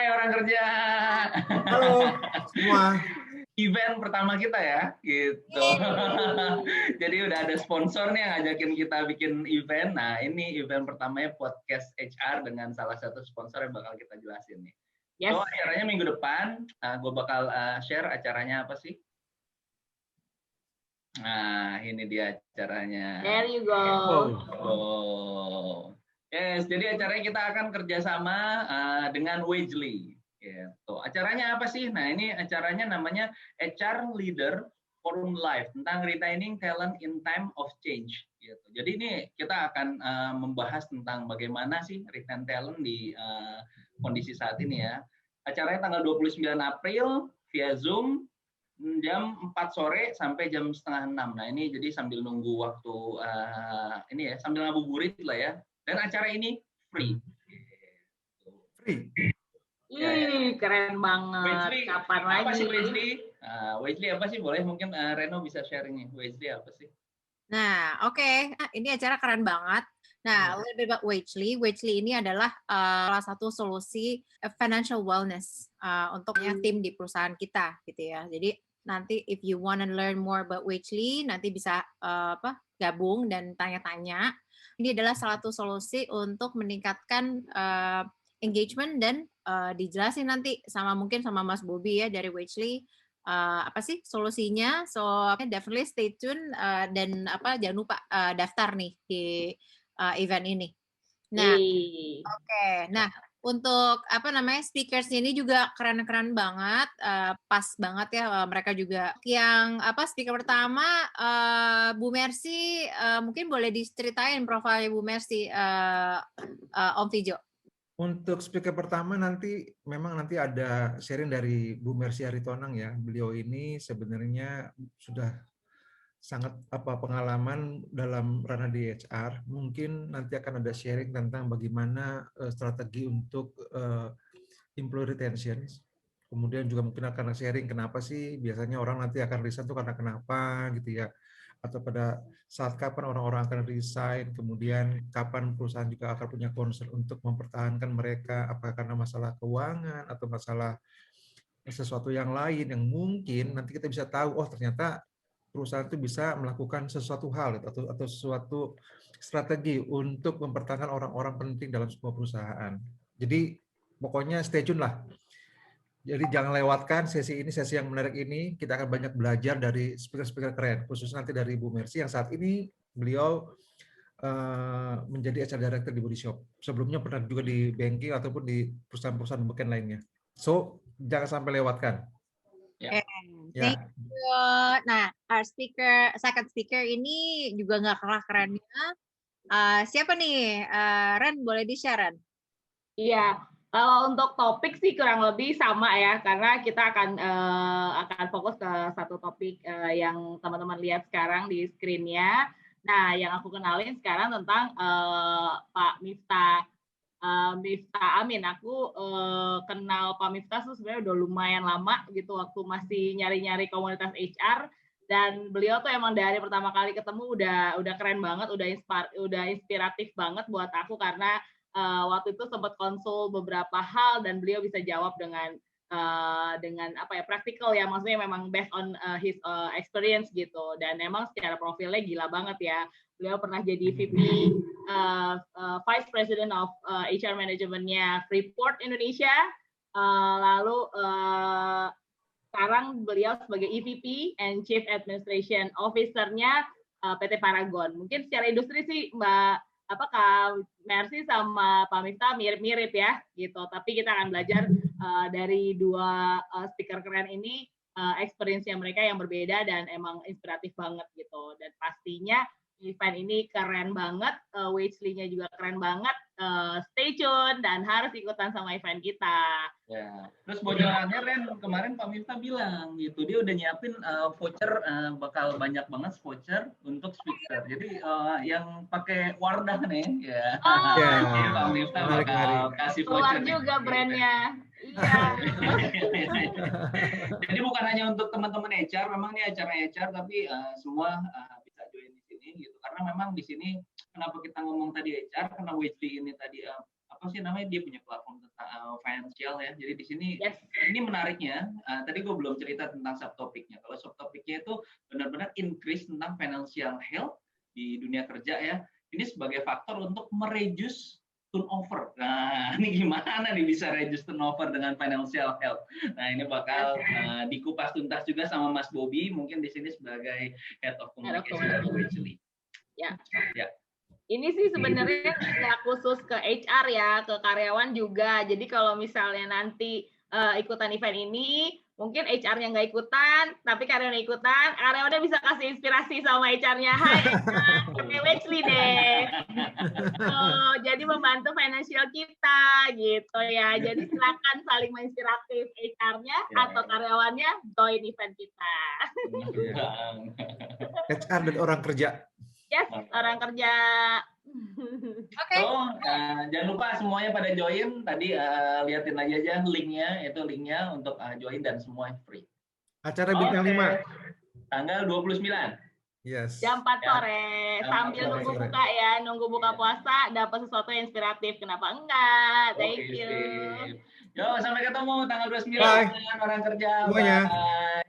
Hai orang kerja. Halo semua. Event pertama kita ya, gitu. Jadi udah ada sponsor nih yang ngajakin kita bikin event. Nah, ini event pertamanya podcast HR dengan salah satu sponsor yang bakal kita jelasin nih. Yes. So, acaranya minggu depan. Gue bakal share acaranya apa sih? Nah, ini dia acaranya. There you go. Oh. Yes, jadi acaranya kita akan kerjasama dengan Wagely. Gitu. Acaranya apa sih? Nah, ini acaranya namanya HR Leader Forum Live tentang retaining talent in time of change. Gitu. Jadi ini kita akan membahas tentang bagaimana sih retain talent di kondisi saat ini ya. Acaranya tanggal 29 April via Zoom jam 4 sore sampai jam setengah 6. Nah, ini jadi sambil nunggu waktu ini ya, sambil ngabuburit lah ya. Dan acara ini free. Free. Ih, keren banget. Wagely, Kapan apa lagi? sih Wagely? Wagely apa sih? Boleh mungkin Reno bisa sharing nih. Wagely apa sih? Nah, oke. Ini acara keren banget. Nah, a little bit about Wagely. Wagely ini adalah salah satu solusi financial wellness untuknya tim di perusahaan kita, gitu ya. Jadi nanti if you want to learn more about Wagely, nanti bisa gabung dan tanya-tanya. Ini adalah salah satu solusi untuk meningkatkan engagement dan dijelasin nanti mungkin sama Mas Bobby ya dari Wagely. Apa sih solusinya? So definitely stay tune dan jangan lupa daftar nih di event ini. Nah, oke. Nah, untuk speakers ini juga keren-keren banget, pas banget ya mereka juga. Yang speaker pertama Bu Mercy, mungkin boleh diceritain profilnya Bu Mercy, Om Fijo. Untuk speaker pertama nanti ada sharing dari Bu Mercy Aritonang ya. Beliau ini sebenarnya sudah sangat pengalaman dalam ranah di HR. Mungkin nanti akan ada sharing tentang bagaimana strategi untuk employee retention. Kemudian juga mungkin akan sharing kenapa sih biasanya orang nanti akan resign itu karena kenapa gitu ya. Atau pada saat kapan orang-orang akan resign, kemudian kapan perusahaan juga akan punya concern untuk mempertahankan mereka, apakah karena masalah keuangan atau masalah sesuatu yang lain yang mungkin nanti kita bisa tahu, oh ternyata perusahaan itu bisa melakukan sesuatu hal atau sesuatu strategi untuk mempertahankan orang-orang penting dalam sebuah perusahaan. Jadi pokoknya stay tune lah. Jadi jangan lewatkan sesi ini, sesi yang menarik ini. Kita akan banyak belajar dari speaker-speaker keren, khususnya nanti dari Bu Mercy yang saat ini beliau menjadi HR Director di Body Shop. Sebelumnya pernah juga di banking ataupun di perusahaan-perusahaan beken lainnya. So, jangan sampai lewatkan. Ya. Thank you. Nah, our second speaker ini juga nggak kalah kerennya. Siapa nih? Ren, boleh di-share, Ren? Iya. Kalau untuk topik sih kurang lebih sama ya, karena kita akan fokus ke satu topik yang teman-teman lihat sekarang di screen-nya. Nah, yang aku kenalin sekarang tentang Pak Miftah Amin. Aku kenal Pak Miftah tuh sebenarnya udah lumayan lama gitu, waktu masih nyari-nyari komunitas HR. Dan beliau tuh emang dari pertama kali ketemu udah keren banget, udah inspiratif banget buat aku karena waktu itu sempat konsul beberapa hal dan beliau bisa jawab dengan praktikal ya, maksudnya memang based on his experience gitu, dan emang secara profilnya gila banget ya. Beliau pernah jadi VP Vice President of HR Management-nya Freeport Indonesia, lalu sekarang beliau sebagai EVP and Chief Administration Officer-nya PT Paragon. Mungkin secara industri sih Kak Mercy sama Pak Miftah mirip-mirip ya gitu, tapi kita akan belajar dari dua speaker keren ini, experience-nya mereka yang berbeda dan emang inspiratif banget gitu. Dan pastinya event ini keren banget, Wagely-nya juga keren banget. Stay tune dan harus ikutan sama event kita. Ya. Terus bocorannya Ren, kemarin Pak Miftah bilang gitu, dia udah nyiapin voucher, bakal banyak banget voucher untuk speaker. Jadi yang pakai Wardah nih, ya. Jadi Pak Miftah bakal kasih voucher. Keluar juga brandnya. Iya. Jadi bukan hanya untuk teman-teman HR, memang ini acara HR, tapi semua bisa join di sini gitu. Karena memang di sini kenapa kita ngomong tadi HR, karena Wagely ini tadi apa sih namanya, dia punya platform tentang financial ya. Jadi di sini Yes. ini menariknya. Tadi gue belum cerita tentang subtopiknya. Kalau subtopiknya itu benar-benar increase tentang financial health di dunia kerja ya. Ini sebagai faktor untuk mereduce turnover. Nah, ini gimana nih bisa reduce turnover dengan financial health? Nah, ini bakal dikupas tuntas juga sama Mas Bobby, mungkin di sini sebagai Head of Communication dari Wagely. Ya. Ya. Ini sih sebenarnya nggak khusus ke HR ya, ke karyawan juga. Jadi kalau misalnya nanti ikutan event ini, mungkin HR-nya nggak ikutan, tapi karyawan ikutan, karyawannya bisa kasih inspirasi sama HR-nya. Hai HR, pakai Wagely deh. Jadi membantu financial kita gitu ya. Jadi silakan saling menginspiratif HR-nya atau karyawannya join event kita. HR dan orang kerja. Yes, orang kerja. Oke. Jangan lupa semuanya pada join. Tadi liatin aja linknya, itu linknya untuk join dan semua free. Acara bintang 5. Tanggal 29. Yes. Jam 4 sore. Sambil nunggu buka ya, nunggu buka puasa, dapat sesuatu yang inspiratif. Kenapa enggak? Thank you. Yo, sampai ketemu tanggal 29 Bye. orang kerja. Semuanya. Bye.